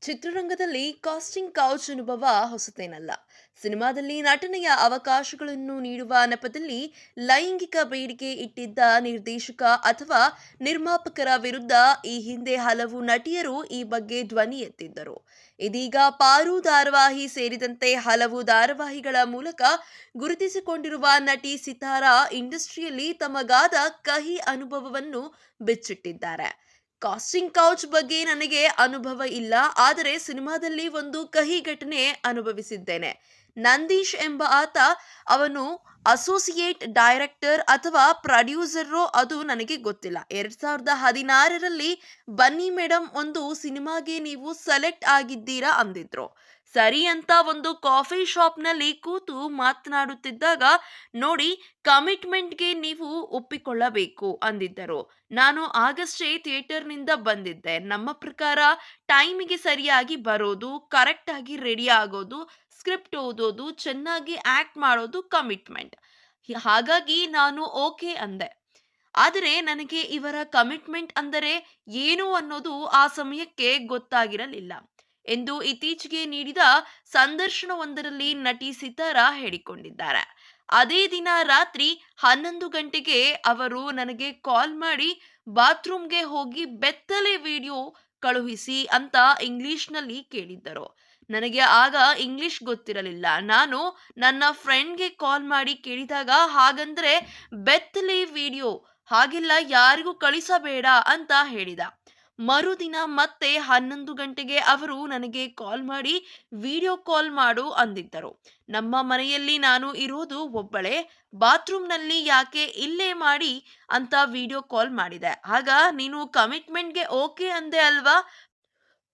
ಚಿತ್ರರಂಗದಲ್ಲಿ casting couch ಅನುಭವ ಹೊಸತೇನಲ್ಲ. ಸಿನಿಮಾದಲ್ಲಿ ನಟನೆಯ ಅವಕಾಶಗಳನ್ನು ನೀಡುವ ನೆಪದಲ್ಲಿ ಲೈಂಗಿಕ ಬೇಡಿಕೆ ಇಟ್ಟಿದ್ದ ನಿರ್ದೇಶಕ ಅಥವಾ ನಿರ್ಮಾಪಕರ ವಿರುದ್ಧ ಈ ಹಿಂದೆ ಹಲವು ನಟಿಯರು ಈ ಬಗ್ಗೆ ಧ್ವನಿ ಎತ್ತಿದ್ದರು. ಇದೀಗ ಪಾರು ಧಾರಾವಾಹಿ ಸೇರಿದಂತೆ ಹಲವು ಧಾರಾವಾಹಿಗಳ ಮೂಲಕ ಗುರುತಿಸಿಕೊಂಡಿರುವ ನಟಿ ಸಿತಾರಾ ಇಂಡಸ್ಟ್ರಿಯಲ್ಲಿ ತಮಗಾದ ಕಹಿ ಅನುಭವವನ್ನು ಬಿಚ್ಚಿಟ್ಟಿದ್ದಾರೆ. ಕಾಸ್ಟಿಂಗ್ ಕೌಚ್ ಬಗ್ಗೆ ನನಗೆ ಅನುಭವ ಇಲ್ಲ, ಆದರೆ ಸಿನಿಮಾದಲ್ಲಿ ಒಂದು ಕಹಿ ಘಟನೆ ಅನುಭವಿಸಿದ್ದೇನೆ. ನಂದೀಶ್ ಎಂಬ ಆತ, ಅವನು ಅಸೋಸಿಯೇಟ್ ಡೈರೆಕ್ಟರ್ ಅಥವಾ ಪ್ರೊಡ್ಯೂಸರೋ ಅದು ನನಗೆ ಗೊತ್ತಿಲ್ಲ. 2016ರಲ್ಲಿ ಬನ್ನಿ ಮೇಡಮ್, ಒಂದು ಸಿನಿಮಾಗೆ ನೀವು ಸೆಲೆಕ್ಟ್ ಆಗಿದ್ದೀರಾ ಅಂದಿದ್ರು. ಸರಿ ಅಂತ ಒಂದು ಕಾಫಿ ಶಾಪ್ನಲ್ಲಿ ಕೂತು ಮಾತನಾಡುತ್ತಿದ್ದಾಗ ನೋಡಿ, ಕಮಿಟ್ಮೆಂಟ್ಗೆ ನೀವು ಒಪ್ಪಿಕೊಳ್ಳಬೇಕು ಅಂದಿದ್ದರು. ನಾನು ಆಗಷ್ಟೇ ಥಿಯೇಟರ್ನಿಂದ ಬಂದಿದ್ದೆ. ನಮ್ಮ ಪ್ರಕಾರ ಟೈಮಿಗೆ ಸರಿಯಾಗಿ ಬರೋದು, ಕರೆಕ್ಟ್ ಆಗಿ ರೆಡಿ ಆಗೋದು, ಸ್ಕ್ರಿಪ್ಟ್ ಓದೋದು, ಚೆನ್ನಾಗಿ ಆಕ್ಟ್ ಮಾಡೋದು ಕಮಿಟ್ಮೆಂಟ್. ಹಾಗಾಗಿ ನಾನು ಓಕೆ ಅಂದೆ. ಆದರೆ ನನಗೆ ಇವರ ಕಮಿಟ್ಮೆಂಟ್ ಅಂದರೆ ಏನು ಅನ್ನೋದು ಆ ಸಮಯಕ್ಕೆ ಗೊತ್ತಾಗಿರಲಿಲ್ಲ ಎಂದು ಇತ್ತೀಚೆಗೆ ನೀಡಿದ ಸಂದರ್ಶನವೊಂದರಲ್ಲಿ ನಟಿ ಸಿತಾರಾ ಹೇಳಿಕೊಂಡಿದ್ದಾರೆ. ಅದೇ ದಿನ ರಾತ್ರಿ 11 ಗಂಟೆಗೆ ಅವರು ನನಗೆ ಕಾಲ್ ಮಾಡಿ ಬಾತ್ರೂಮ್ಗೆ ಹೋಗಿ ಬೆತ್ತಲೆ ವಿಡಿಯೋ ಕಳುಹಿಸಿ ಅಂತ ಇಂಗ್ಲಿಷ್ನಲ್ಲಿ ಕೇಳಿದ್ದರು. ನನಗೆ ಆಗ ಇಂಗ್ಲಿಷ್ ಗೊತ್ತಿರಲಿಲ್ಲ. ನಾನು ನನ್ನ ಫ್ರೆಂಡ್ಗೆ ಕಾಲ್ ಮಾಡಿ ಕೇಳಿದಾಗ, ಹಾಗಂದ್ರೆ ಬೆತ್ತಲೆ ವಿಡಿಯೋ ಹಾಗೆಲ್ಲ ಯಾರಿಗೂ ಕಳಿಸಬೇಡ ಅಂತ ಹೇಳಿದ. ಮರುದಿನ ಮತ್ತೆ 11 ಗಂಟೆಗೆ ಅವರು ನನಗೆ ಕಾಲ್ ಮಾಡಿ ವಿಡಿಯೋ ಕಾಲ್ ಮಾಡು ಅಂದಿದ್ದರು. ನಮ್ಮ ಮನೆಯಲ್ಲಿ ನಾನು ಇರೋದು ಒಬ್ಬಳೇ, ಬಾತ್ರೂಮ್ನಲ್ಲಿ ಯಾಕೆ ಇಲ್ಲೇ ಮಾಡಿ ಅಂತ ವಿಡಿಯೋ ಕಾಲ್ ಮಾಡಿದೆ. ಆಗ ನೀನು ಕಮಿಟ್ಮೆಂಟ್ಗೆ ಓಕೆ ಅಂದೆ ಅಲ್ವಾ?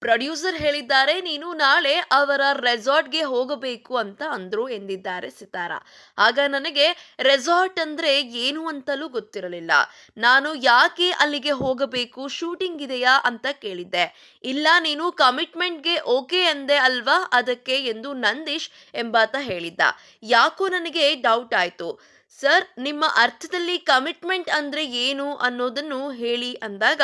ಪ್ರೊಡ್ಯೂಸರ್ ಹೇಳಿದ್ದಾರೆ ನೀನು ನಾಳೆ ಅವರ ರೆಸಾರ್ಟ್ಗೆ ಹೋಗಬೇಕು ಅಂತ ಅಂದ್ರು ಎಂದಿದ್ದಾರೆ ಸಿತಾರಾ. ಆಗ ನನಗೆ ರೆಸಾರ್ಟ್ ಅಂದ್ರೆ ಏನು ಅಂತಲೂ ಗೊತ್ತಿರಲಿಲ್ಲ. ನಾನು ಯಾಕೆ ಅಲ್ಲಿಗೆ ಹೋಗಬೇಕು, ಶೂಟಿಂಗ್ ಇದೆಯಾ ಅಂತ ಕೇಳಿದ್ದೆ. ಇಲ್ಲ, ನೀನು ಕಮಿಟ್ಮೆಂಟ್ಗೆ ಓಕೆ ಅಂದೆ ಅಲ್ವಾ, ಅದಕ್ಕೆ ಎಂದು ನಂದೀಶ್ ಎಂಬಾತ ಹೇಳಿದ್ದ. ಯಾಕೋ ನನಗೆ ಡೌಟ್ ಆಯ್ತು. ಸರ್, ನಿಮ್ಮ ಅರ್ಥದಲ್ಲಿ ಕಮಿಟ್ಮೆಂಟ್ ಅಂದ್ರೆ ಏನು ಅನ್ನೋದನ್ನು ಹೇಳಿ ಅಂದಾಗ,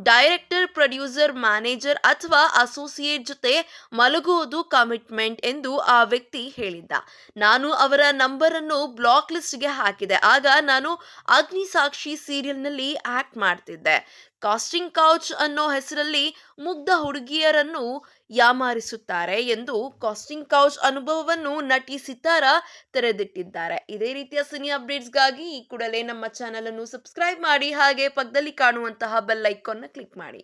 ಡೈರೆಕ್ಟರ್, ಪ್ರೊಡ್ಯೂಸರ್, ಮ್ಯಾನೇಜರ್ ಅಥವಾ ಅಸೋಸಿಯೇಟ್ ಜೊತೆ ಮಲಗುವುದು ಕಮಿಟ್ಮೆಂಟ್ ಎಂದು ಆ ವ್ಯಕ್ತಿ ಹೇಳಿದ್ದ. ನಾನು ಅವರ ನಂಬರ್ ಅನ್ನು ಬ್ಲಾಕ್ ಲಿಸ್ಟ್ಗೆ ಹಾಕಿದೆ. ಆಗ ನಾನು ಅಗ್ನಿ ಸಾಕ್ಷಿ ಸೀರಿಯಲ್ನಲ್ಲಿ ಆಕ್ಟ್ ಮಾಡ್ತಿದ್ದೆ. ಕಾಸ್ಟಿಂಗ್ ಕೌಚ್ ಅನ್ನೋ ಹೆಸರಲ್ಲಿ ಮುಗ್ಧ ಹುಡುಗಿಯರನ್ನು ಯಾಮಾರಿಸುತ್ತಾರೆ ಎಂದು ಕಾಸ್ಟಿಂಗ್ ಕೌಚ್ ಅನುಭವವನ್ನು ನಟಿ ಸಿತಾರಾ ತೆರೆದಿಟ್ಟಿದ್ದಾರೆ. ಇದೇ ರೀತಿಯ ಸಿನಿ ಅಪ್ಡೇಟ್ಸ್ಗಾಗಿ ಈ ಕೂಡಲೇ ನಮ್ಮ ಚಾನೆಲ್ ಅನ್ನು ಸಬ್ಸ್ಕ್ರೈಬ್ ಮಾಡಿ, ಹಾಗೆ ಪಕ್ಕದಲ್ಲಿ ಕಾಣುವಂತಹ ಬೆಲ್ ಐಕಾನ್ ಕ್ಲಿಕ್ ಮಾಡಿ.